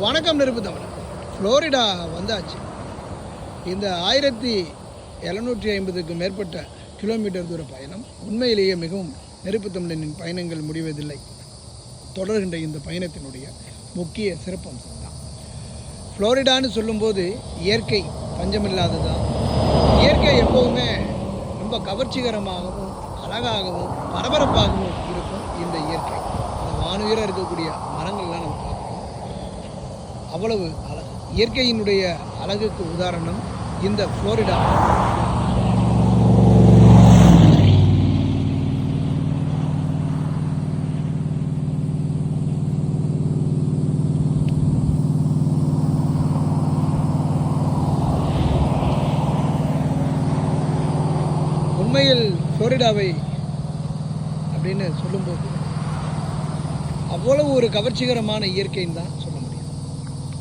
வணக்கம் நெருப்பு தமிழர். ஃப்ளோரிடா வந்தாச்சு. இந்த 1750க்கு மேற்பட்ட கிலோமீட்டர் தூர பயணம் உண்மையிலேயே மிகவும் நெருப்பு தமிழனின் பயணங்கள் முடிவதில்லை தொடர்கின்ற இந்த பயணத்தினுடைய முக்கிய சிறப்பம்சம் தான். ஃப்ளோரிடான்னு சொல்லும்போது இயற்கை பஞ்சமில்லாததான். இயற்கை எப்போவுமே ரொம்ப கவர்ச்சிகரமாகவும் அழகாகவும் பரபரப்பாகவும் இருக்கும். இந்த இயற்கை இந்த வானுயர இருக்கக்கூடிய மரங்கள்லாம் நம்ம பார்க்குறோம். அவ்வளவு அழகு. இயற்கையினுடைய அழகுக்கு உதாரணம் இந்த ஃப்ளோரிடா. உண்மையில் ஃப்ளோரிடாவை அப்படின்னு சொல்லும்போது அவ்வளவு ஒரு கவர்ச்சிகரமான இயற்கைன்னு தான்